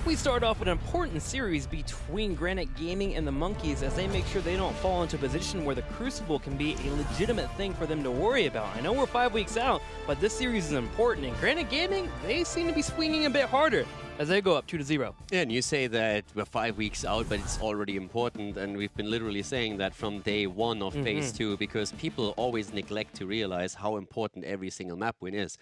we start off with an important series between Granit Gaming and the Monkeys as they make sure they don't fall into a position where the Crucible can be a legitimate thing for them to worry about. I know we're 5 weeks out, but this series is important, and Granit Gaming, they seem to be swinging a bit harder as they go up 2-0. Yeah, and you say that we're 5 weeks out, but it's already important, and we've been literally saying that from day one of Phase 2, because people always neglect to realize how important every single map win is.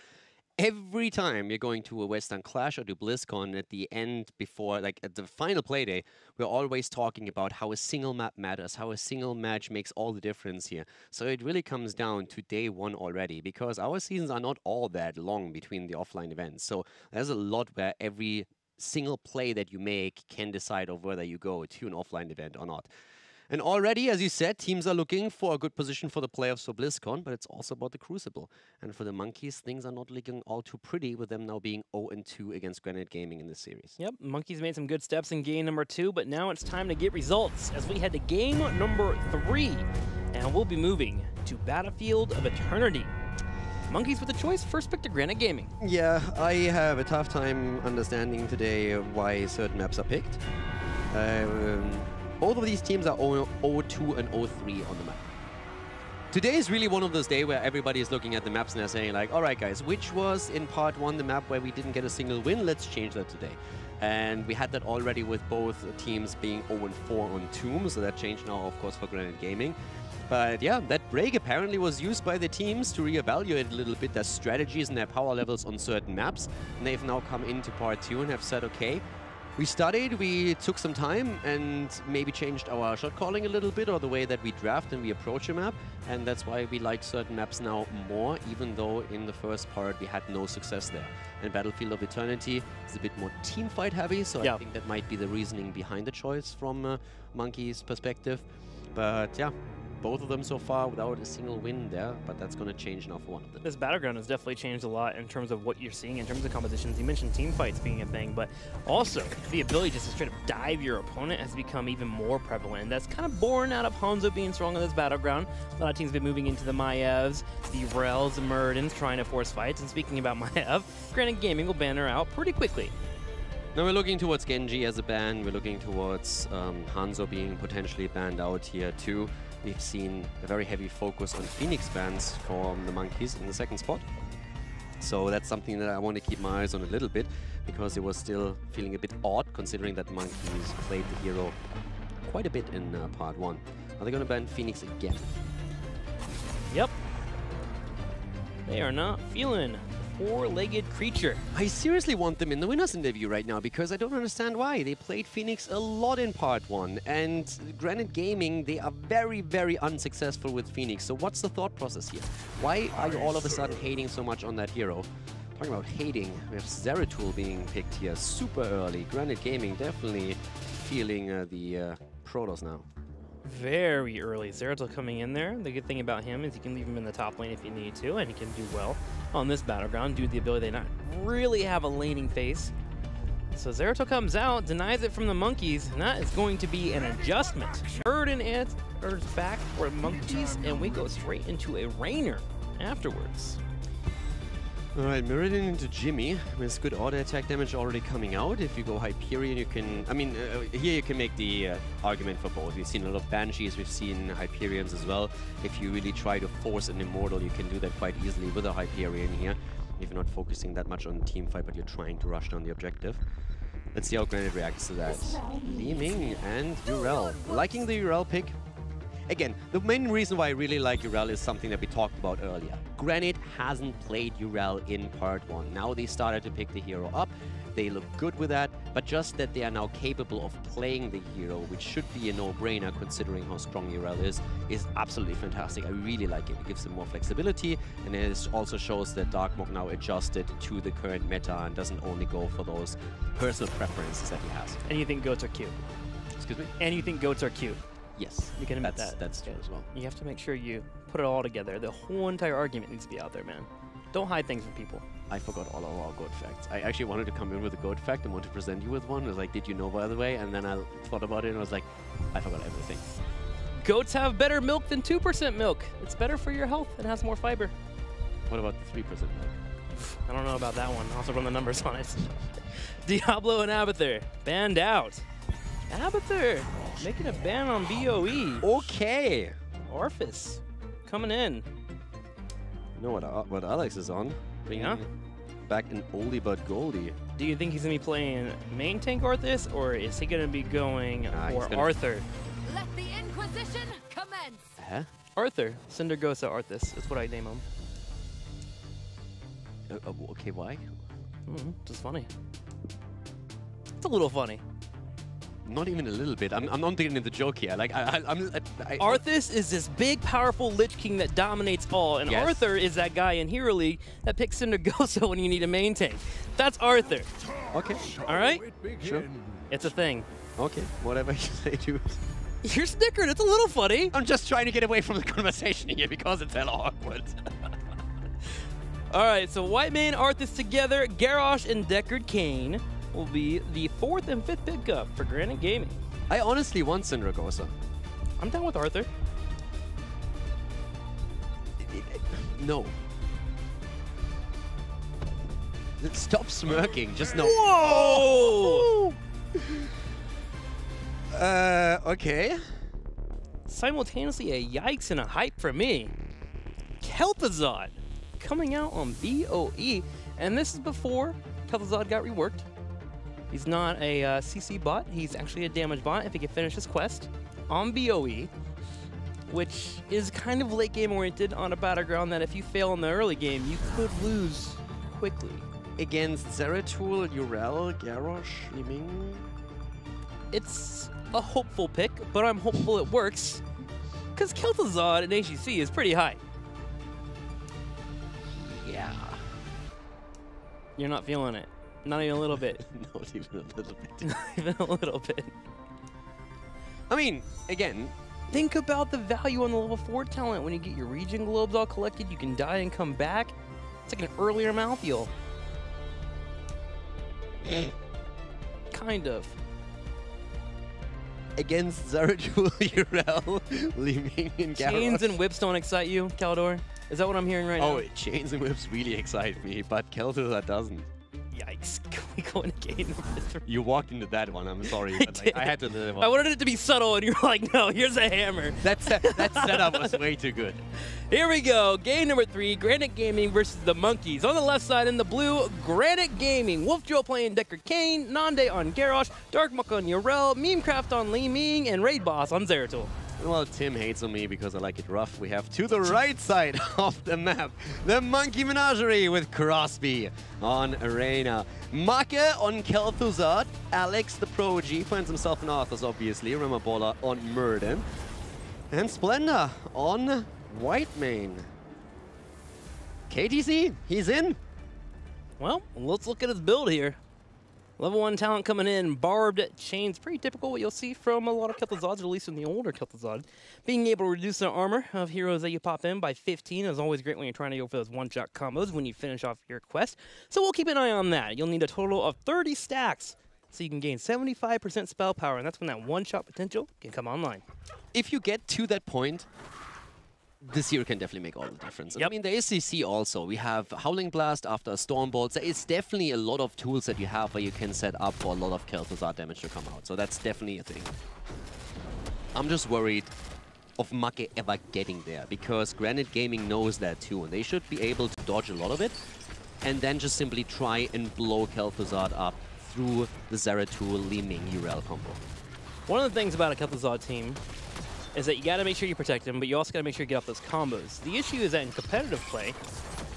Every time you're going to a Western Clash or to BlizzCon at the end before, like at the final playday, we're always talking about how a single map matters, how a single match makes all the difference here. So it really comes down to day one already, because our seasons are not all that long between the offline events. So there's a lot where every single play that you make can decide of whether you go to an offline event or not. And already, as you said, teams are looking for a good position for the playoffs for BlizzCon, but it's also about the Crucible. And for the Monkeys, things are not looking all too pretty, with them now being 0-2 against Granit Gaming in this series. Yep, Monkeys made some good steps in game number 2, but now it's time to get results as we head to game number 3. And we'll be moving to Battlefield of Eternity. Monkeys with the choice, first pick to Granit Gaming. Yeah, I have a tough time understanding today why certain maps are picked. Both of these teams are 0-2 and 0-3 on the map. Today is really one of those days where everybody is looking at the maps and they're saying like, all right guys, which was in part 1 the map where we didn't get a single win? Let's change that today. And we had that already with both teams being 0-4 on Tomb, so that changed now of course for Granit Gaming. But yeah, that break apparently was used by the teams to reevaluate a little bit their strategies and their power levels on certain maps. And they've now come into part 2 and have said, okay, we studied, we took some time and maybe changed our shot calling a little bit, or the way that we draft and we approach a map. And that's why we like certain maps now more, even though in the first part we had no success there. And Battlefield of Eternity is a bit more team fight heavy, so I think that might be the reasoning behind the choice from Monkey's perspective. But yeah, both of them so far without a single win there, but that's going to change now for one of them. This Battleground has definitely changed a lot in terms of what you're seeing in terms of compositions. You mentioned team fights being a thing, but also the ability just to straight up dive your opponent has become even more prevalent. And that's kind of born out of Hanzo being strong in this Battleground. A lot of teams have been moving into the Maevs, the Rels, the Muradins, trying to force fights. And speaking about Maev, Granit Gaming will ban her out pretty quickly. Now we're looking towards Genji as a ban. We're looking towards Hanzo being potentially banned out here too. We've seen a very heavy focus on Phoenix bans from the Monkeys in the second spot. So that's something that I want to keep my eyes on a little bit, because it was still feeling a bit odd considering that Monkeys played the hero quite a bit in part 1. Are they going to ban Phoenix again? Yep. They are not feeling four-legged creature. I seriously want them in the winner's interview right now, because I don't understand why. They played Phoenix a lot in part 1, and Granit Gaming, they are very, very unsuccessful with Phoenix. So what's the thought process here? Why are you all of a sudden hating so much on that hero? Talking about hating, we have Zeratul being picked here super early. Granit Gaming definitely feeling the Protoss now. Very early. Zeratul coming in there. The good thing about him is you can leave him in the top lane if you need to, and he can do well on this Battleground due to the ability to not really have a laning phase. So Zeratul comes out, denies it from the Monkeys, and that is going to be an adjustment. Muradin adds back for Monkeys, and we go straight into a Rainer afterwards. Alright, Muradin into Jimmy with good auto attack damage already coming out. If you go Hyperion, you can... I mean, here you can make the argument for both. We've seen a lot of Banshees, we've seen Hyperions as well. If you really try to force an Immortal, you can do that quite easily with a Hyperion here. If you're not focusing that much on team fight, but you're trying to rush down the objective. Let's see how Granit reacts to that. Li Ming and Urel. Liking the Urel pick. Again, the main reason why I really like Urel is something that we talked about earlier. Granit hasn't played Urel in part 1. Now they started to pick the hero up. They look good with that, but just that they are now capable of playing the hero, which should be a no-brainer considering how strong Urel is absolutely fantastic. I really like it. It gives them more flexibility, and it also shows that Darkmok now adjusted to the current meta and doesn't only go for those personal preferences that he has. And you think goats are cute. Excuse me? And you think goats are cute. Yes, you can admit that. That's true as well. You have to make sure you put it all together. The whole entire argument needs to be out there, man. Don't hide things from people. I forgot all of our goat facts. I actually wanted to come in with a goat fact and want to present you with one. I was like, did you know, by the way? And then I thought about it and I was like, I forgot everything. Goats have better milk than 2% milk. It's better for your health and has more fiber. What about the 3% milk? I don't know about that one. I'll also run the numbers on it. Diablo and Abathur banned out. Abathur making a ban on BOE. Okay. Orphis coming in. You know what Alex is on? Yeah. Back in oldie but goldie. Do you think he's going to be playing main tank Arthas, or is he going to be going for Arthur? Let the Inquisition commence. Huh? Arthur. Cindergosa Arthas is what I name him. Okay, why? Just funny. It's a little funny. Not even a little bit. I'm not getting the joke here. Like Arthas is this big, powerful Lich King that dominates all, and yes. Arthur is that guy in Hero League that picks Cindergosa when you need a main tank. That's Arthur. Okay. All right? Sure. It's a thing. Okay. Whatever you say, dude. You're snickered. It's a little funny. I'm just trying to get away from the conversation here because it's hella awkward. All right, so Whitemane, Arthas together, Garrosh and Deckard Cain will be the 4th and 5th pickup for Granit Gaming. I honestly want Cindergosa. I'm down with Arthur. No. Stop smirking. Just no. Whoa! Okay. Simultaneously a yikes and a hype for me. Kel'Thuzad coming out on BOE, and this is before Kel'Thuzad got reworked. He's not a CC bot, he's actually a damage bot if he can finish his quest on BOE, which is kind of late game oriented on a battleground that if you fail in the early game, you could lose quickly. Against Zeratul, Urel, Garrosh, Liming. It's a hopeful pick, but I'm hopeful it works, because Kel'Thuzad in HGC is pretty high. Yeah. You're not feeling it. Not even a little bit. Not even a little bit. Not even a little bit. I mean, again, think about the value on the level 4 talent. When you get your region globes all collected, you can die and come back. It's like an earlier Malthael. Kind of. Against Zeratul, Urel, Liming, and Garrosh. Chains and whips don't excite you, Caldor? Is that what I'm hearing right now? Oh, chains and whips really excite me, but Kel'Thuzad doesn't. Yikes. Can we go into game number 3? You walked into that one, I'm sorry, but like, I had to deliver. I wanted it to be subtle, and you're like, no, here's a hammer. That setup was way too good. Here we go. Game number 3, Granit Gaming versus the Monkeys. On the left side in the blue, Granit Gaming. Wolf Joe playing Deckard Cain, Nande on Garrosh, Darkmuck on Urel, Memecraft on Li Ming, and Raid Boss on Zeratul. Well, Tim hates on me because I like it rough. We have to the right side of the map, the Monkey Menagerie with Crosby on Arena. Maka on Kel'Thuzad, Alex the Prodigy finds himself in Arthas, obviously, Ramabola on Murden, and Splendor on Whitemane. KTC, he's in. Well, let's look at his build here. Level 1 talent coming in, barbed chains, pretty typical what you'll see from a lot of Kel'Thuzads, or at least in the older Kel'Thuzad. Being able to reduce the armor of heroes that you pop in by 15 is always great when you're trying to go for those one-shot combos when you finish off your quest. So we'll keep an eye on that. You'll need a total of 30 stacks, so you can gain 75% spell power, and that's when that one-shot potential can come online. If you get to that point, this hero can definitely make all the difference. Yep. I mean, the ACC also. We have Howling Blast after Stormbolt. There is definitely a lot of tools that you have where you can set up for a lot of Kel'Thuzad damage to come out. So that's definitely a thing. I'm just worried of Make ever getting there, because Granit Gaming knows that too, and they should be able to dodge a lot of it, and then just simply try and blow Kel'Thuzad up through the Zeratul, Li Ming, Urel combo. One of the things about a Kel'Thuzad team is that you got to make sure you protect him, but you also got to make sure you get off those combos. The issue is that in competitive play,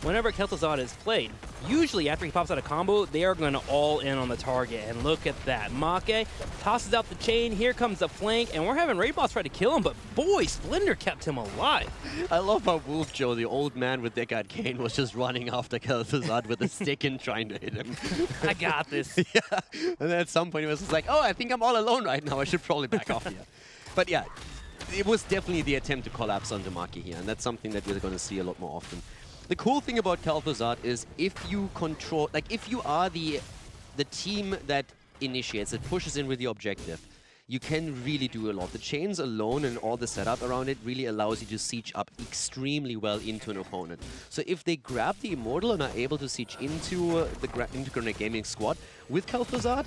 whenever Kel'Thuzad is played, usually after he pops out a combo, they are going to all in on the target. And look at that. Make tosses out the chain. Here comes the flank, and we're having Raid Boss try to kill him, but boy, Splendor kept him alive. I love how Wolf Joe, the old man with Deckard Cain, was just running after Kel'Thuzad with a stick and trying to hit him. I got this. Yeah, and then at some point he was just like, oh, I think I'm all alone right now. I should probably back off here. But yeah, it was definitely the attempt to collapse on Maki here, and that's something that we're going to see a lot more often. The cool thing about Kel'Thuzad is if you control, like if you are the team that initiates, that pushes in with the objective, you can really do a lot. The chains alone and all the setup around it really allows you to siege up extremely well into an opponent. So if they grab the Immortal and are able to siege into into Granit Gaming squad with Kel'Thuzad,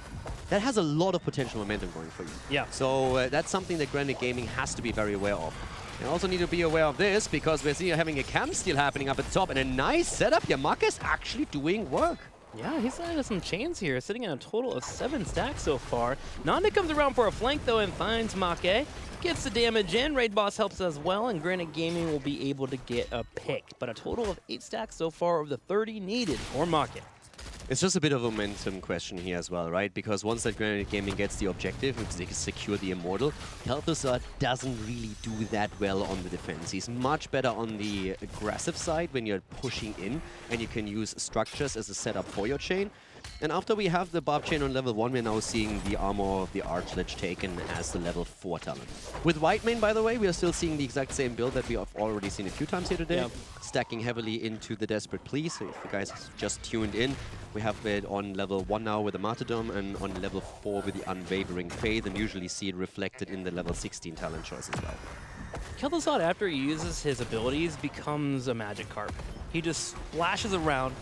that has a lot of potential momentum going for you. Yeah. So that's something that Granit Gaming has to be very aware of. You also need to be aware of this because we're seeing having a camp steal happening up at the top and a nice setup. Yamaka is actually doing work. Yeah, he's landed some chains here, sitting at a total of 7 stacks so far. Nande comes around for a flank though and finds Make. Gets the damage in, Raid Boss helps as well, and Granit Gaming will be able to get a pick. But a total of 8 stacks so far of the 30 needed for Make. It's just a bit of a momentum question here as well, right? Because once that Granit Gaming gets the objective, if they can secure the Immortal, Kel'Thuzad doesn't really do that well on the defense. He's much better on the aggressive side when you're pushing in and you can use structures as a setup for your chain. And after we have the Barb Chain on level 1, we're now seeing the Armor of the Archlich taken as the level 4 talent. With Whitemane, by the way, we are still seeing the exact same build that we have already seen a few times here today. Yep. Stacking heavily into the Desperate Please. So if you guys just tuned in, we have it on level 1 now with the Martyrdom and on level 4 with the Unwavering Faith, and usually see it reflected in the level 16 talent choice as well. Kel'Thuzad, after he uses his abilities, becomes a magic carp. He just splashes around,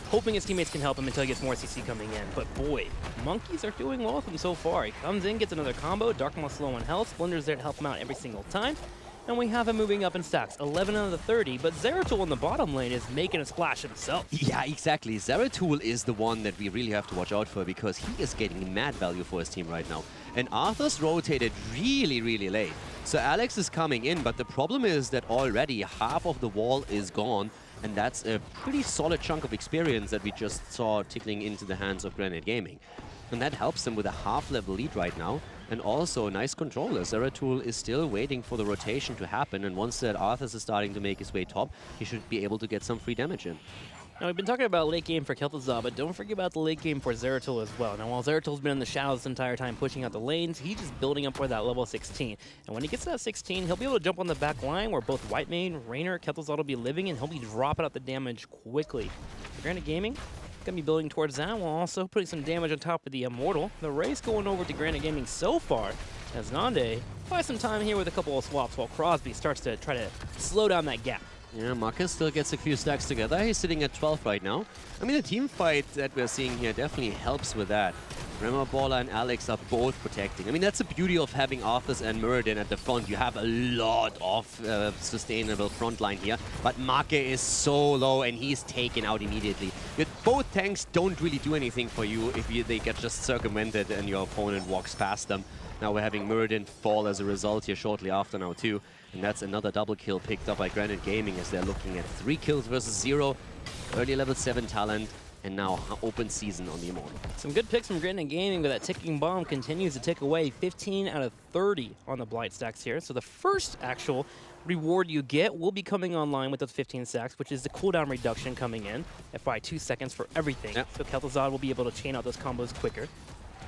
hoping his teammates can help him until he gets more CC coming in. But boy, Monkeys are doing well with him so far. He comes in, gets another combo, Darkmoth's low on health, Splender's there to help him out every single time. And we have him moving up in stacks, 11 out of the 30, but Zeratul in the bottom lane is making a splash himself. Yeah, exactly. Zeratul is the one that we really have to watch out for because he is getting mad value for his team right now. And Arthur's rotated really, really late. So Alex is coming in, but the problem is that already half of the wall is gone, and that's a pretty solid chunk of experience that we just saw tickling into the hands of Granit Gaming. And that helps them with a half-level lead right now. And also, nice controller. Zeratul is still waiting for the rotation to happen, and once that Arthas is starting to make his way top, he should be able to get some free damage in. Now, we've been talking about late game for Kel'Thuzad, but don't forget about the late game for Zeratul as well. Now, while Zeratul's been in the shadows this entire time pushing out the lanes, he's just building up for that level 16. And when he gets to that 16, he'll be able to jump on the back line where both Whitemane, Raynor, Kel'Thuzad will be living, and he'll be dropping out the damage quickly. For Granit Gaming, going to be building towards that while also putting some damage on top of the Immortal. The race going over to Granit Gaming so far as Nande buys some time here with a couple of swaps while Crosby starts to try to slow down that gap. Yeah, Marcus still gets a few stacks together. He's sitting at 12 right now. I mean, the team fight that we're seeing here definitely helps with that. Remember, Baller and Alex are both protecting. I mean, that's the beauty of having Arthas and Muradin at the front. You have a lot of sustainable front line here, but Make is so low and he's taken out immediately. Both tanks don't really do anything for you if they get just circumvented and your opponent walks past them. Now we're having Muradin fall as a result here shortly after now too. And that's another double kill picked up by Granit Gaming as they're looking at 3 kills versus 0. Early level 7 talent. And now open season on the Immortal. Some good picks from Granit Gaming, but that ticking bomb continues to tick away. 15 out of 30 on the Blight stacks here. So the first actual reward you get will be coming online with those 15 stacks, which is the cooldown reduction coming in at by 2 seconds for everything. Yep. So Kel'Thuzad will be able to chain out those combos quicker.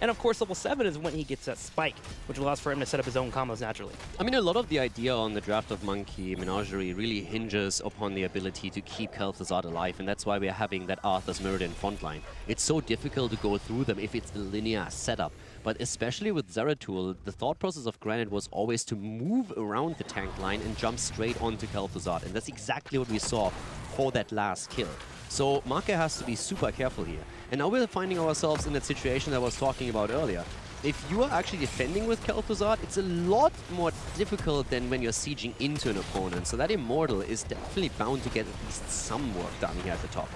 And of course, level 7 is when he gets that spike, which allows for him to set up his own combos naturally. I mean, a lot of the idea on the draft of Monkey Menagerie really hinges upon the ability to keep Kel'Thuzad alive, and that's why we're having that Arthas Muradin frontline. It's so difficult to go through them if it's a linear setup. But especially with Zeratul, the thought process of Granit was always to move around the tank line and jump straight onto Kel'Thuzad, and that's exactly what we saw for that last kill. So Make has to be super careful here. And now we're finding ourselves in that situation that I was talking about earlier. If you are actually defending with Kel'Thuzad, it's a lot more difficult than when you're sieging into an opponent. So that Immortal is definitely bound to get at least some work done here at the top.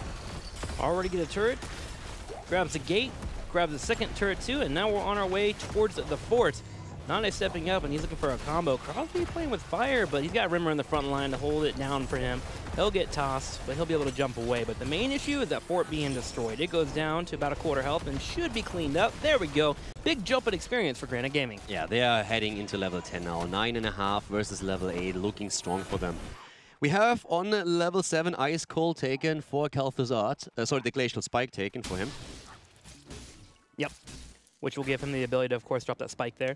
Already get a turret, grabs the gate, grabs the second turret too, and now we're on our way towards the fort. Nande stepping up, and he's looking for a combo. Crosby playing with fire, but he's got Rimmer in the front line to hold it down for him. He'll get tossed, but he'll be able to jump away. But the main issue is that fort being destroyed. It goes down to about a quarter health and should be cleaned up. There we go. Big jump in experience for Granit Gaming. Yeah, they are heading into level 10 now. 9.5 versus level 8, looking strong for them. We have on level 7 Ice Cold taken for Kel'Thuzad. Sorry, the Glacial Spike taken for him. Yep. Which will give him the ability to, of course, drop that spike there.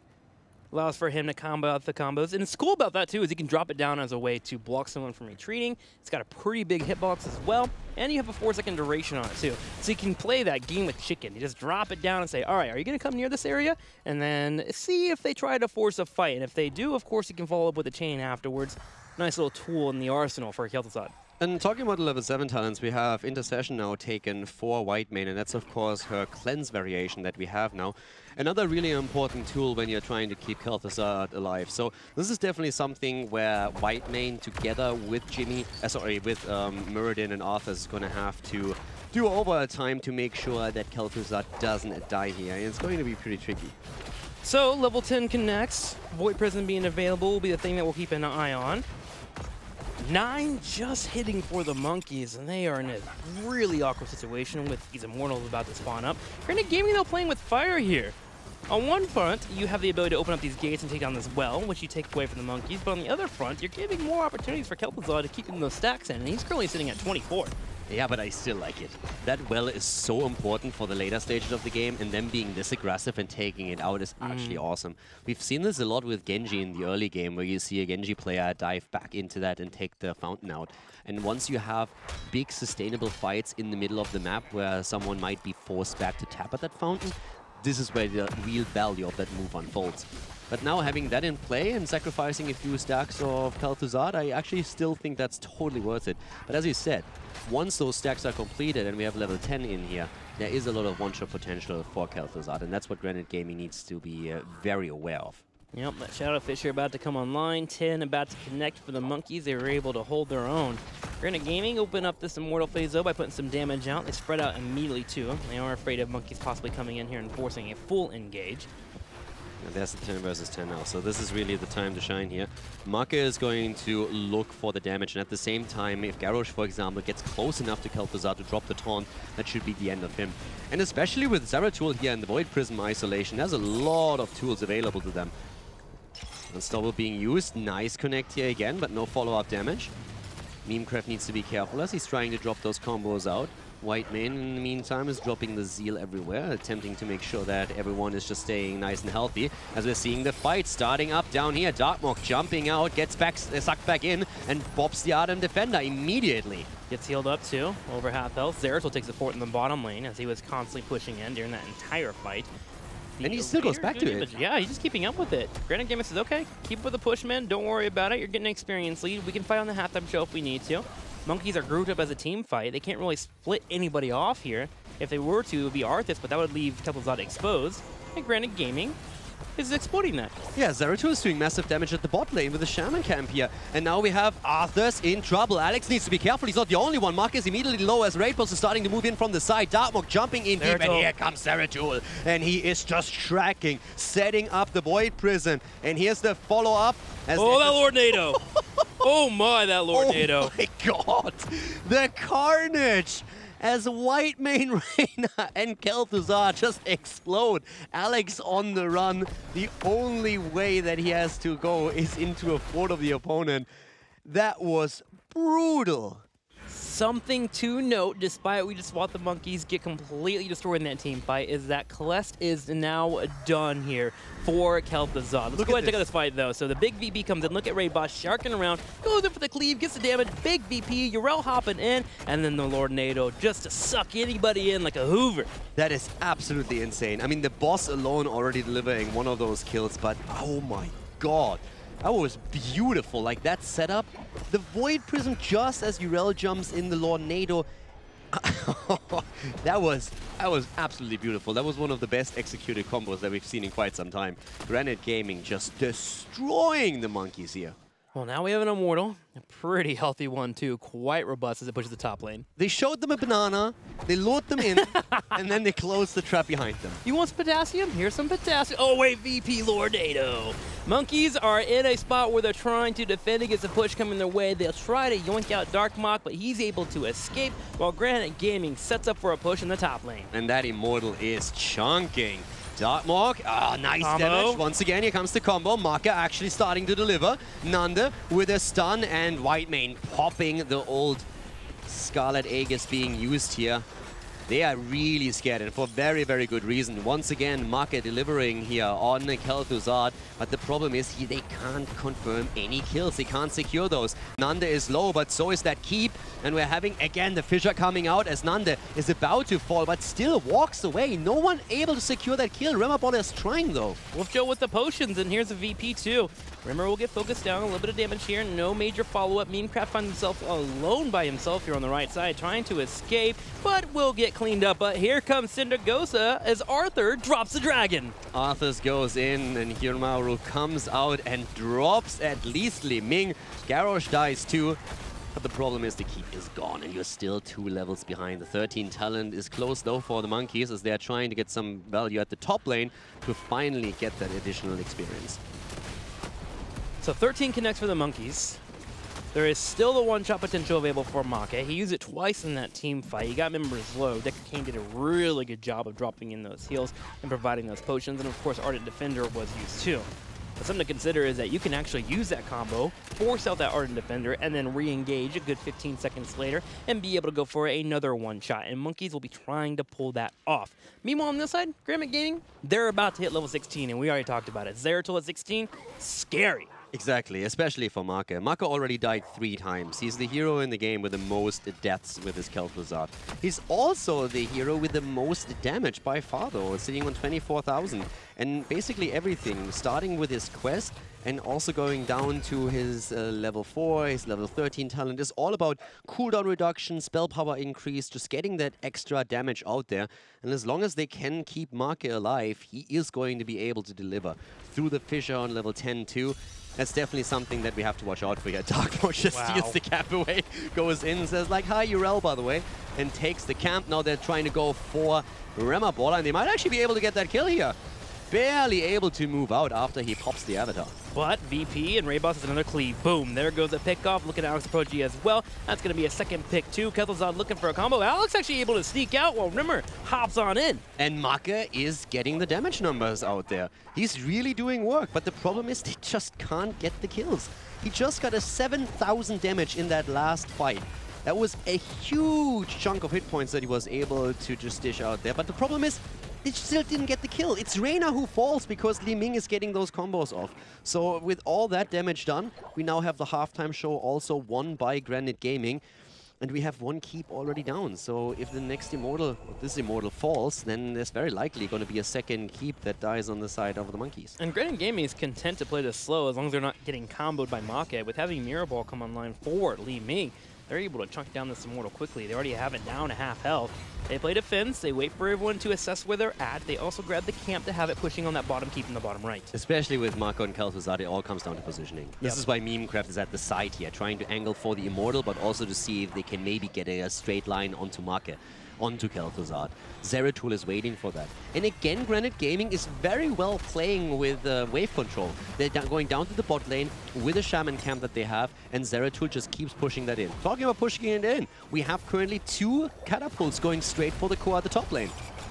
Allows for him to combo out the combos. And it's cool about that, too, is he can drop it down as a way to block someone from retreating. It's got a pretty big hitbox as well. And you have a 4-second duration on it, too. So you can play that game with chicken. You just drop it down and say, all right, are you going to come near this area? And then see if they try to force a fight. And if they do, of course, you can follow up with a chain afterwards. Nice little tool in the arsenal for Kel'Thuzad. And talking about the level 7 talents, we have Intercession now taken for White Mane, and that's of course her Cleanse variation that we have now. Another really important tool when you're trying to keep Kel'Thuzad alive. So this is definitely something where White Mane together with Muradin and Arthas is going to have to do over time to make sure that Kel'Thuzad doesn't die here. And it's going to be pretty tricky. So level 10 connects. Void Prison being available will be the thing that we'll keep an eye on. 9 just hitting for the Monkeys, and they are in a really awkward situation with these Immortals about to spawn up. Granit Gaming, though, playing with fire here. On one front, you have the ability to open up these gates and take down this well, which you take away from the Monkeys, but on the other front, you're giving more opportunities for Kel'Thuzad to keep those stacks in, and he's currently sitting at 24. Yeah, but I still like it. That well is so important for the later stages of the game, and them being this aggressive and taking it out is actually awesome. We've seen this a lot with Genji in the early game, where you see a Genji player dive back into that and take the fountain out. And once you have big sustainable fights in the middle of the map where someone might be forced back to tap at that fountain, this is where the real value of that move unfolds. But now having that in play and sacrificing a few stacks of Kel'Thuzad, I actually still think that's totally worth it. But as you said, once those stacks are completed and we have level 10 in here, there is a lot of one-shot potential for Kel'Thuzad, and that's what Granit Gaming needs to be very aware of. Yep, that Shadow Fisher about to come online. 10 about to connect for the Monkeys. They were able to hold their own. Granit Gaming open up this Immortal phase though by putting some damage out. They spread out immediately too. They are afraid of Monkeys possibly coming in here and forcing a full engage. And there's the 10 versus 10 now, so this is really the time to shine here. Maka is going to look for the damage, and at the same time, if Garrosh, for example, gets close enough to Kel'Thuzad to drop the taunt, that should be the end of him. And especially with Zeratul here in the Void Prism isolation, there's a lot of tools available to them. Unstoppable being used, nice connect here again, but no follow-up damage. Memecraft needs to be careful as he's trying to drop those combos out. White Mane, in the meantime, is dropping the Zeal everywhere, attempting to make sure that everyone is just staying nice and healthy. As we're seeing the fight starting up down here, Darkmok jumping out, gets back, sucked back in, and bops the Ardent Defender immediately. Gets healed up too, over half health. Zeratul takes the fort in the bottom lane as he was constantly pushing in during that entire fight. And he still goes back to it. Yeah, he's just keeping up with it. Granit Gaming says, okay, keep with the push, man. Don't worry about it. You're getting an experience lead. We can fight on the halftime show if we need to. Monkeys are grouped up as a team fight. They can't really split anybody off here. If they were to, it would be Arthas, but that would leave Kel'Thuzad exposed. And Granit Gaming is exploiting that. Yeah, Zeratul is doing massive damage at the bot lane with the Shaman camp here. And now we have Arthas in trouble. Alex needs to be careful. He's not the only one. Mark is immediately low as Raid Pulse is starting to move in from the side. Darkmok jumping in deep, and here comes Zeratul. And he is just tracking, setting up the Void Prison. And here's the follow-up. Oh, that Lord NATO! Oh my, that Lord NATO! Oh my god! The carnage! As White Mane, Reyna, and Kel'Thuzad just explode. Alex on the run. The only way that he has to go is into a fort of the opponent. That was brutal. Something to note, despite we just watched the Monkeys get completely destroyed in that team fight, is that Celeste is now done here for Kel'Thuzad. Let's go ahead and check out this fight, though. So the big VP comes in, look at Raid Boss sharking around, goes in for the cleave, gets the damage, big VP, Yrel hopping in, and then the Lord NATO just to suck anybody in like a Hoover. That is absolutely insane. I mean, the boss alone already delivering one of those kills, but oh my god. That was beautiful, like that setup. The Void Prism just as Yrel jumps in the Lord NATO. that was absolutely beautiful. That was one of the best executed combos that we've seen in quite some time. Granit Gaming just destroying the Monkeys here. Well, now we have an Immortal. A pretty healthy one, too. Quite robust as it pushes the top lane. They showed them a banana, they lured them in, and then they closed the trap behind them. You want some potassium? Here's some potassium. Oh, wait, VP Lord NATO. Monkeys are in a spot where they're trying to defend against a push coming their way. They'll try to yoink out Darkmok, but he's able to escape while Granit Gaming sets up for a push in the top lane. And that Immortal is chunking. Darkmok, nice combo. damage. Once again, here comes the combo. Maka actually starting to deliver. Nande with a stun, and White Mane popping the old Scarlet Aegis being used here. They are really scared, and for very, very good reason. Once again, Make delivering here on Kel'Thuzad, but the problem is they can't confirm any kills. They can't secure those. Nande is low, but so is that keep, and we're having, again, the fissure coming out as Nande is about to fall, but still walks away. No one able to secure that kill. Rimmerball is trying, though. Wolf Joe with the potions, and here's a VP, too. Rimmer will get focused down, a little bit of damage here, no major follow-up. Memecraft finds himself alone by himself here on the right side, trying to escape, but will get cleaned up. But here comes Cindergosa as Arthur drops the dragon. Arthur goes in, and Hirmaru comes out and drops at least Li Ming. Garrosh dies too. But the problem is the keep is gone, and you're still 2 levels behind. The 13 talent is close, though, for the Monkeys, as they're trying to get some value at the top lane to finally get that additional experience. So 13 connects for the Monkeys. There is still the one-shot potential available for Make. He used it twice in that team fight. He got members low. Decker Kane did a really good job of dropping in those heals and providing those potions. And of course, Ardent Defender was used too. But something to consider is that you can actually use that combo, force out that Ardent Defender, and then re-engage a good 15 seconds later and be able to go for another one-shot. And Monkeys will be trying to pull that off. Meanwhile, on this side, Granit Gaming, they're about to hit level 16, and we already talked about it. Zeratul at 16, scary. Exactly, especially for Make. Make already died 3 times. He's the hero in the game with the most deaths with his Kel'Thuzad. He's also the hero with the most damage by far, though, sitting on 24,000. And basically everything, starting with his quest and also going down to his level 4, his level 13 talent, is all about cooldown reduction, spell power increase, just getting that extra damage out there. And as long as they can keep Make alive, he is going to be able to deliver. Through the fissure on level 10 too. That's definitely something that we have to watch out for here. Dark Mode just steals the cap away, goes in, says like, hi, Urel, by the way, and takes the camp. Now they're trying to go for Rimmerball, and they might actually be able to get that kill here. Barely able to move out after he pops the Avatar. But VP and Rayboss is another cleave. Boom, there goes a pick off. Look at Alex Apogee as well. That's going to be a second pick too. Kel'Thuzad looking for a combo. Alex actually able to sneak out while Rimmer hops on in. And Make is getting the damage numbers out there. He's really doing work, but the problem is they just can't get the kills. He just got a 7,000 damage in that last fight. That was a huge chunk of hit points that he was able to just dish out there. But the problem is, they still didn't get the kill. It's Reyna who falls because Li Ming is getting those combos off. So with all that damage done, we now have the halftime show also won by Granit Gaming. And we have 1 keep already down. So if the next Immortal, or this Immortal falls, then there's very likely going to be a second keep that dies on the side of the Monkeys. And Granit Gaming is content to play this slow as long as they're not getting comboed by Make. With having Mirror Ball come online for Li Ming, they're able to chunk down this Immortal quickly. They already have it down to half health. They play defense, they wait for everyone to assess where they're at. They also grab the camp to have it pushing on that bottom keep in the bottom right. Especially with Marco and Kel'Thuzad, it all comes down to positioning. This is why Memecraft is at the side here, trying to angle for the Immortal, but also to see if they can maybe get a straight line onto Make, onto Kel'Thuzad. Zeratul is waiting for that. And again, Granit Gaming is very well playing with wave control. They're going down to the bot lane with a Shaman camp that they have, and Zeratul just keeps pushing that in. Talking about pushing it in, we have currently 2 catapults going straight for the core at the top lane.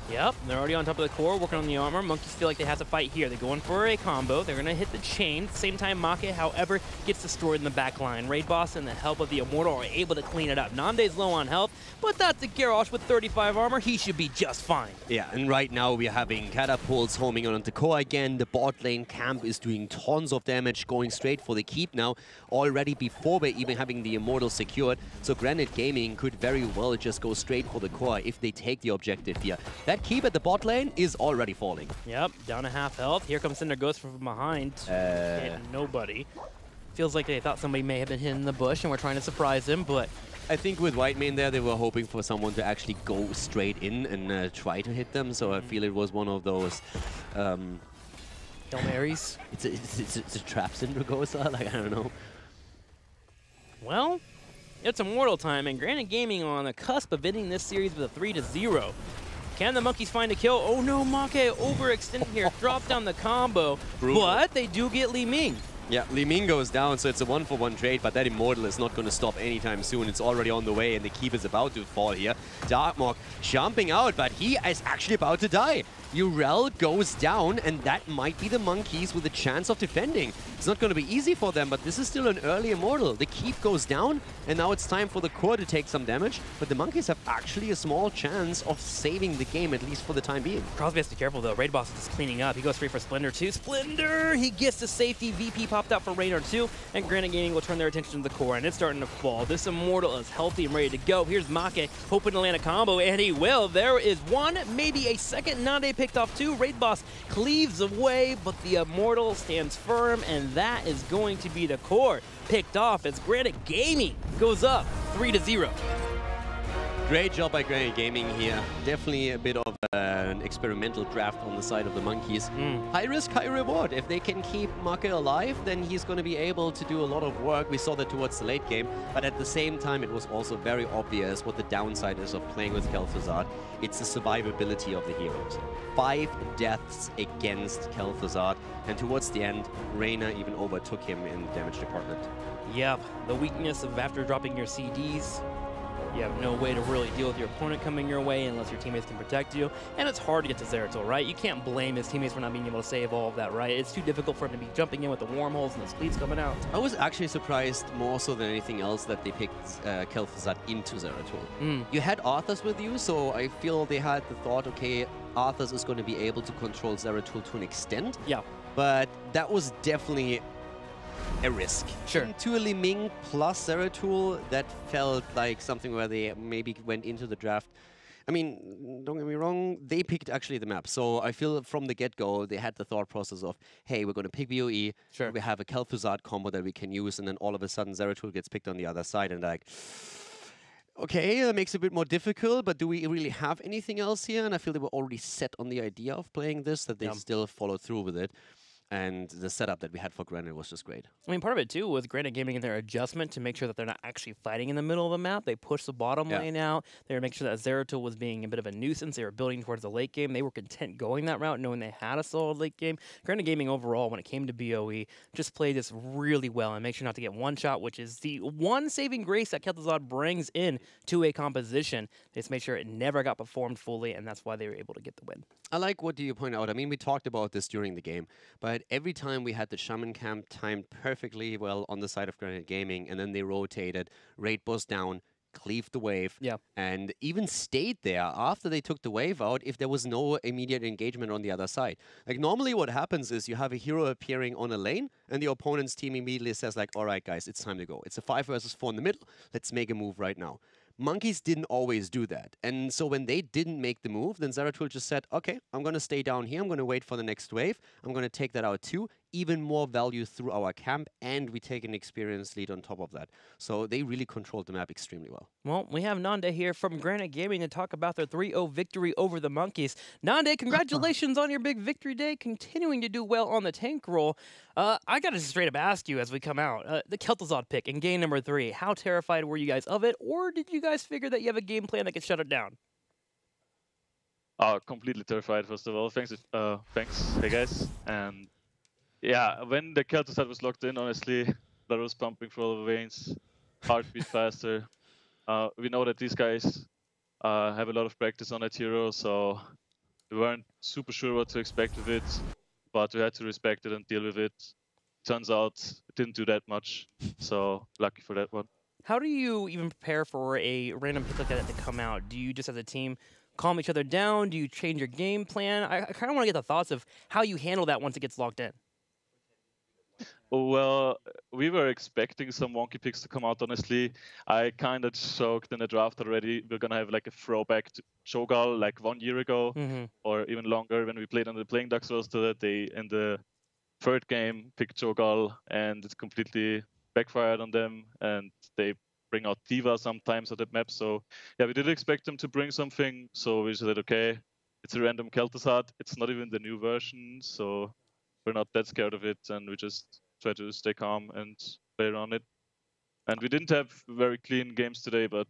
Yep, they're already on top of the core, working on the armor. Monkeys feel like they have to fight here. They're going for a combo. They're going to hit the chain. At the same time, Make, however, gets destroyed in the back line. Raid Boss and the help of the Immortal are able to clean it up. Nande's low on health, but that's a Garrosh with 35 armor. He should be just fine. Yeah, and right now we're having catapults homing on the core again. The bot lane camp is doing tons of damage, going straight for the keep now, already before we're even having the Immortal secured. So Granit Gaming could very well just go straight for the core if they take the objective here. That keep at the bot lane is already falling. Yep, down to half health. Here comes Cinder Ghost from behind. And nobody. Feels like they thought somebody may have been hidden in the bush and we're trying to surprise him, but I think with Whitemane there, they were hoping for someone to actually go straight in and try to hit them. So I feel it was one of those Hail Marys. It's a trap Cindergosa, like, I don't know. Well, it's Immortal time, and Granit Gaming on the cusp of ending this series with a 3-0. Can the Monkeys find a kill? Oh no, Make overextending here, drop down the combo, but they do get Li Ming. Yeah, Li Ming goes down, so it's a 1-for-1 trade, but that Immortal is not going to stop anytime soon. It's already on the way, and the keep is about to fall here. Darkmok jumping out, but he is actually about to die. Urel goes down, and that might be the Monkeys with a chance of defending. It's not going to be easy for them, but this is still an early Immortal. The Keep goes down, and now it's time for the Core to take some damage, but the Monkeys have actually a small chance of saving the game, at least for the time being. Crosby has to be careful, though. Raid Boss is cleaning up. He goes straight for Splendor 2. Splendor! He gets the safety. VP popped out for Radar 2, and Granite Gaming will turn their attention to the Core, and it's starting to fall. This Immortal is healthy and ready to go. Here's Make, hoping to land a combo, and he will. There is one, maybe a second. Nande picked off 2. Raid Boss cleaves away, but the Immortal stands firm, and that is going to be the Core picked off as Granite Gaming goes up 3-0. Great job by Granit Gaming here. Definitely a bit of an experimental draft on the side of the Monkeys. High risk, high reward. If they can keep Make alive, then he's going to be able to do a lot of work. We saw that towards the late game, but at the same time, it was also very obvious what the downside is of playing with Kel'Thuzad. It's the survivability of the heroes. 5 deaths against Kel'Thuzad, and towards the end, Reyna even overtook him in the damage department. Yep, the weakness of after dropping your CDs, you have no way to really deal with your opponent coming your way unless your teammates can protect you. And it's hard to get to Zeratul, right? You can't blame his teammates for not being able to save all of that, right? It's too difficult for him to be jumping in with the wormholes and the spleets coming out. I was actually surprised more so than anything else that they picked Kel'Thuzad into Zeratul. You had Arthas with you, so I feel they had the thought, okay, Arthas is going to be able to control Zeratul to an extent. Yeah. But that was definitely a risk. Sure. To a Li Ming plus Zeratul, that felt like something where they maybe went into the draft. I mean, don't get me wrong, they picked actually the map. So I feel from the get-go, they had the thought process of, hey, we're going to pick BOE, sure, we have a Kel'Thuzad combo that we can use, and then all of a sudden Zeratul gets picked on the other side, and like, okay, that makes it a bit more difficult, but do we really have anything else here? And I feel they were already set on the idea of playing this, that they still followed through with it. And the setup that we had for Granite was just great. I mean, part of it, too, was Granite Gaming in their adjustment to make sure that they're not actually fighting in the middle of the map. They pushed the bottom lane out. They were making sure that Zeratul was being a bit of a nuisance. They were building towards the late game. They were content going that route, knowing they had a solid late game. Granite Gaming overall, when it came to BOE, just played this really well and make sure not to get one shot, which is the one saving grace that Kel'Thuzad brings in to a composition. They just made sure it never got performed fully, and that's why they were able to get the win. I like what you point out. I mean, we talked about this during the game, but every time we had the Shaman camp timed perfectly well on the side of Granite Gaming, and then they rotated, Raid Boss down, cleaved the wave, and even stayed there after they took the wave out if there was no immediate engagement on the other side. Like, normally what happens is you have a hero appearing on a lane, and the opponent's team immediately says like, all right, guys, it's time to go. It's a 5 versus 4 in the middle. Let's make a move right now. Monkeys didn't always do that. And so when they didn't make the move, then Zeratul just said, okay, I'm going to stay down here. I'm going to wait for the next wave. I'm going to take that out too. Even more value through our camp, and we take an experience lead on top of that. So they really controlled the map extremely well. Well, we have Nande here from Granite Gaming to talk about their 3-0 victory over the Monkeys. Nande, congratulations on your big victory day, continuing to do well on the tank role. I got to straight up ask you as we come out, the Kel'Thuzad pick in game number 3, how terrified were you guys of it, or did you guys figure that you have a game plan that could shut it down? Completely terrified, first of all. Thanks. Hey, guys. And yeah, when the Kel'Thuzad was locked in, honestly, blood was pumping through all the veins, heartbeat faster. We know that these guys have a lot of practice on that hero, so we weren't super sure what to expect with it, but we had to respect it and deal with it. Turns out it didn't do that much, so lucky for that one. How do you even prepare for a random pick like that to come out? Do you just as a team calm each other down? Do you change your game plan? I kind of want to get the thoughts of how you handle that once it gets locked in. Well, we were expecting some wonky picks to come out, honestly. I kind of joked in the draft already. We're going to have like a throwback to Cho'Gall like 1 year ago, or even longer, when we played on the Playing Ducks roster, that they, in the third game, picked Cho'Gall, and it completely backfired on them, and they bring out Diva sometimes on that map. So yeah, we did expect them to bring something, so we said, okay, it's a random Kel'Thuzad. It's not even the new version, so we're not that scared of it, and we just try to stay calm and play around it. And we didn't have very clean games today, but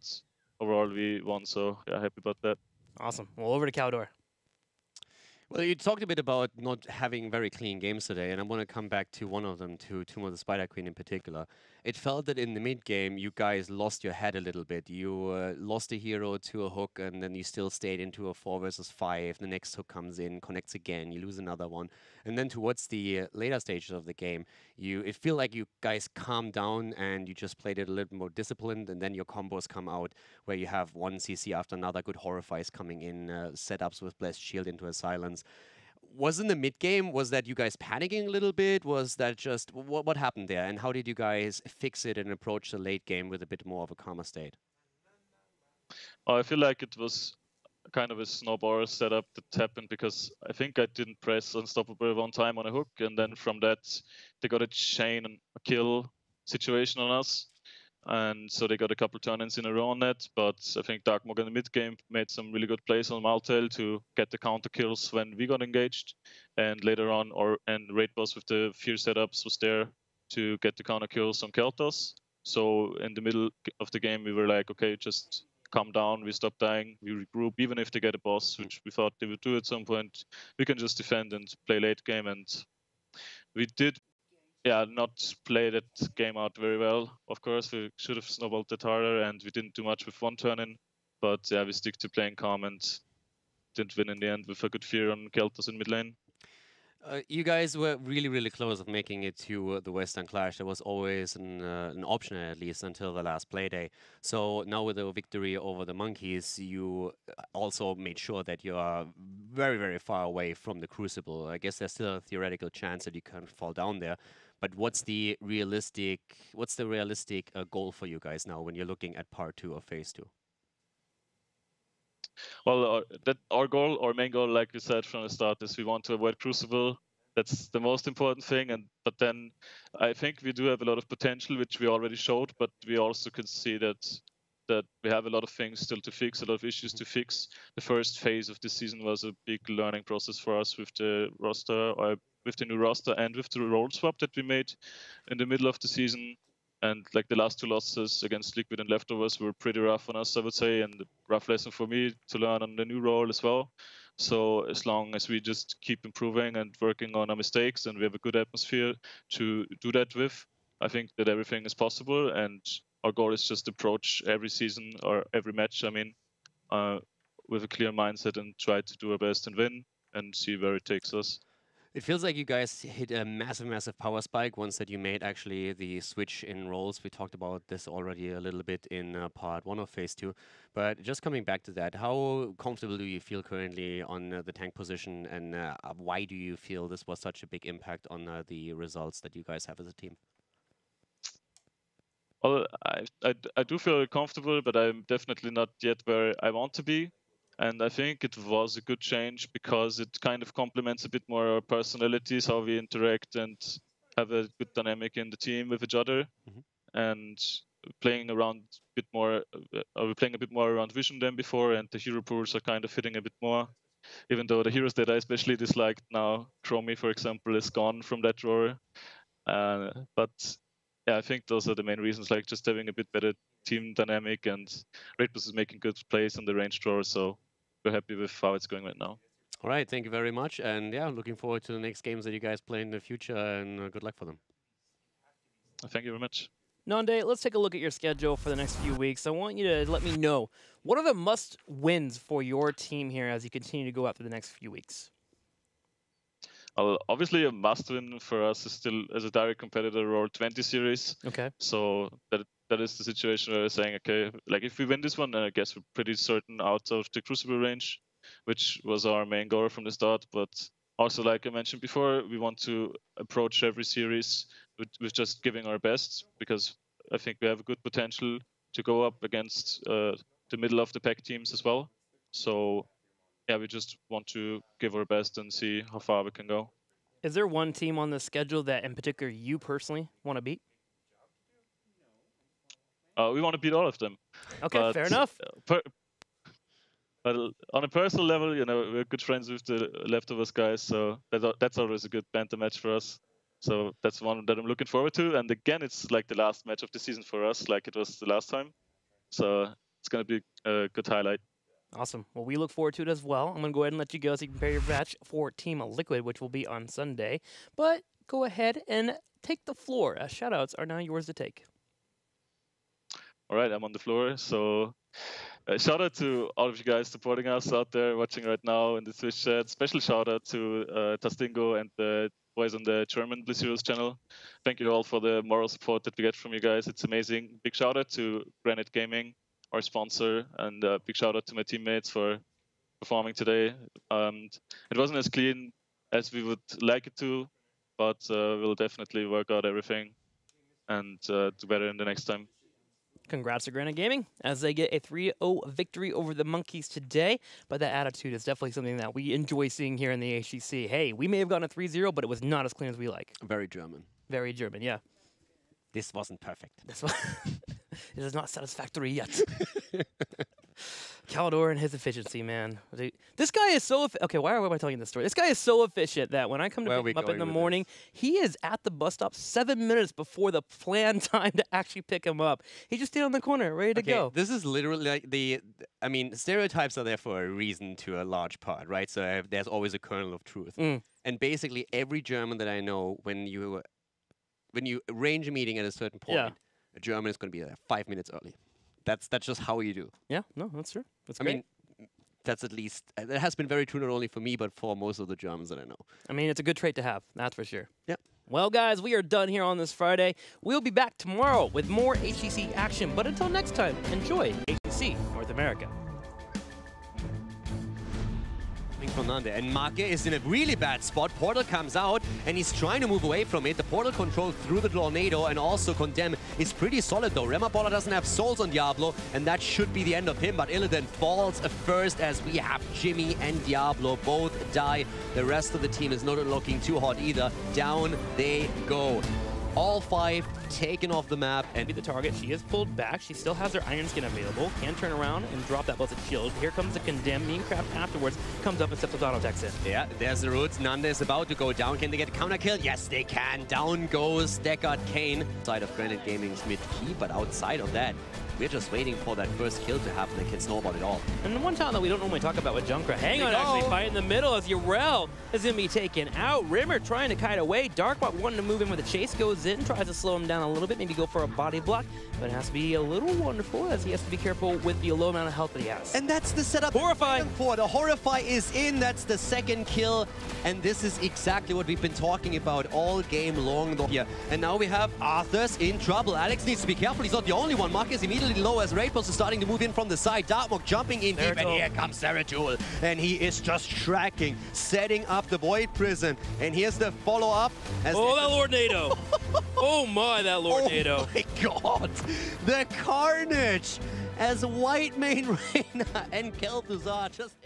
overall we won, so yeah, happy about that. Awesome. Well, over to Caldor. Well, you talked a bit about not having very clean games today, and I want to come back to one of them, to Tomb of the Spider Queen in particular. It felt that in the mid game, you guys lost your head a little bit. You lost a hero to a hook, and then you still stayed into a 4 versus 5. The next hook comes in, connects again, you lose another one. And then towards the later stages of the game, it feel like you guys calmed down and you just played it a little more disciplined, and then your combos come out where you have one CC after another, good horrifies coming in, setups with Blessed Shield into a silence. Was in the mid game, was that you guys panicking a little bit? Was that just what happened there? And how did you guys fix it and approach the late game with a bit more of a calmer state? I feel like it was kind of a snowball setup that happened because I think I didn't press Unstoppable one time on a hook, and then from that they got a chain and a kill situation on us, and so they got a couple turn-ins in a row on that. But I think Darkmog in the mid game made some really good plays on Maltail to get the counter kills when we got engaged, and later on, and Raid Boss with the fear setups was there to get the counter kills on Keltos. So in the middle of the game, we were like, okay, just calm down, we stop dying, we regroup. Even if they get a boss, which we thought they would do at some point, we can just defend and play late game. And we did, not play that game out very well. Of course, we should have snowballed it harder, and we didn't do much with one turn in. But yeah, we stick to playing calm and didn't win in the end with a good fear on Keltos in mid lane. You guys were really, really close of making it to the Western Clash. There was always an option, at least, until the last play day. So now with the victory over the Monkeys, you also made sure that you are very, very far away from the Crucible. I guess there's still a theoretical chance that you can fall down there. But what's the realistic goal for you guys now when you're looking at part 2 of phase 2? Well, our main goal, like we said from the start, is we want to avoid Crucible. That's the most important thing. But then I think we do have a lot of potential, which we already showed. But we also can see that we have a lot of things still to fix, a lot of issues to fix. The first phase of this season was a big learning process for us with the roster, or with the new roster, and with the role swap that we made in the middle of the season. And like the last 2 losses against Liquid and Leftovers were pretty rough on us, I would say, and a rough lesson for me to learn on the new role as well. So as long as we just keep improving and working on our mistakes, and we have a good atmosphere to do that with, I think that everything is possible. And our goal is just approach every season or every match, with a clear mindset and try to do our best and win and see where it takes us. It feels like you guys hit a massive, massive power spike once that you made actually the switch in roles. We talked about this already a little bit in part 1 of phase 2. But just coming back to that, how comfortable do you feel currently on the tank position, and why do you feel this was such a big impact on the results that you guys have as a team? Well, I do feel comfortable, but I'm definitely not yet where I want to be. And I think it was a good change because it kind of complements a bit more our personalities, how we interact and have a good dynamic in the team with each other. And playing around a bit more, we're playing a bit more around vision than before, and the hero pools are kind of fitting a bit more. Even though the heroes that I especially disliked now, Chromie, for example, is gone from that drawer. But yeah, I think those are the main reasons, like just having a bit better team dynamic, and Raidbus is making good plays on the range drawer, so we're happy with how it's going right now. All right, thank you very much. And yeah, looking forward to the next games that you guys play in the future, and good luck for them. Thank you very much. Nande, let's take a look at your schedule for the next few weeks. I want you to let me know, what are the must-wins for your team here as you continue to go out for the next few weeks? Well, obviously a must-win for us is still, as a direct competitor, Roll 20 series. Okay. So that is the situation where we're saying, okay, like if we win this one, then I guess we're pretty certain out of the Crucible range, which was our main goal from the start. But also, like I mentioned before, we want to approach every series with just giving our best, because I think we have a good potential to go up against the middle of the pack teams as well. So yeah, we just want to give our best and see how far we can go. Is there one team on the schedule that in particular you personally want to beat? We want to beat all of them. Okay, but, fair enough. But on a personal level, we're good friends with the Leftovers guys, so that's always a good banter match for us. So that's one that I'm looking forward to. And again, it's like the last match of the season for us, like it was the last time. So it's going to be a good highlight. Awesome. Well, we look forward to it as well. I'm going to go ahead and let you go so you can prepare your match for Team Liquid, which will be on Sunday. But go ahead and take the floor. Shoutouts are now yours to take. All right, I'm on the floor. So shout out to all of you guys supporting us out there, watching right now in the Twitch chat. Special shout out to Tastingo and the boys on the German Bliss Heroes channel. Thank you all for the moral support that we get from you guys. It's amazing. Big shout out to Granit Gaming, our sponsor, and big shout out to my teammates for performing today. It wasn't as clean as we would like it to, but we'll definitely work out everything and do better in the next time. Congrats to Granit Gaming as they get a 3-0 victory over the Monkeys today. But that attitude is definitely something that we enjoy seeing here in the HGC. Hey, we may have gotten a 3-0, but it was not as clean as we like. Very German. Very German, yeah. This wasn't perfect. This one it is not satisfactory yet. Caldor and his efficiency, man. This guy is so okay. Why am I telling you this story? This guy is so efficient that when I come to pick him up in the morning, he is at the bus stop 7 minutes before the planned time to actually pick him up. He just stayed on the corner, ready to go. This is literally like I mean, stereotypes are there for a reason to a large part, right? So there's always a kernel of truth. And basically, every German that I know, when you arrange a meeting at a certain point, a German is going to be there 5 minutes early. That's just how you do. Yeah, no, that's true. That's great. I mean, that's at least, it has been very true not only for me, but for most of the Germans that I know. I mean, it's a good trait to have, that's for sure. Yep. Well, guys, we are done here on this Friday. We'll be back tomorrow with more HGC action. But until next time, enjoy HGC North America. From Nande. And Make is in a really bad spot. Portal comes out and he's trying to move away from it. The portal control through the tornado and also Condemn is pretty solid though. Remapola doesn't have souls on Diablo and that should be the end of him, but Illidan falls first as we have Jimmy and Diablo both die. The rest of the team is not looking too hot either. Down they go. All 5 taken off the map. And be the target. She is pulled back. She still has her Iron Skin available. Can turn around and drop that Blessed Shield. Here comes the Condemn. Minecraft afterwards comes up and steps with auto attacks in. Yeah, there's the roots. Nande is about to go down. Can they get a counter kill? Yes, they can. Down goes Deckard Kane. Side of Granit Gaming's mid-key, but outside of that, we're just waiting for that first kill to happen. They can't snowball it all. And the one talent that we don't normally talk about with Junkra, hang on, actually fight in the middle as Urel is going to be taken out. Rimmer trying to kite away. Darkbot wanting to move in with a chase, goes in, tries to slow him down a little bit, maybe go for a body block, but it has to be a little wonderful as he has to be careful with the low amount of health that he has. And that's the setup. Horrify! The Horrify is in. That's the second kill. And this is exactly what we've been talking about all game long here. And now we have Arthur's in trouble. Alex needs to be careful. He's not the only one. Mark is immediately low as Rapos is starting to move in from the side. Darkmok jumping in deep. And here comes Zeratul. And he is just tracking, setting up the Void Prison. And here's the follow-up. Oh, that Lord NATO. Oh my, that Lord NATO. Oh my god. The carnage as White Mane Reina and Kel'Thuzar just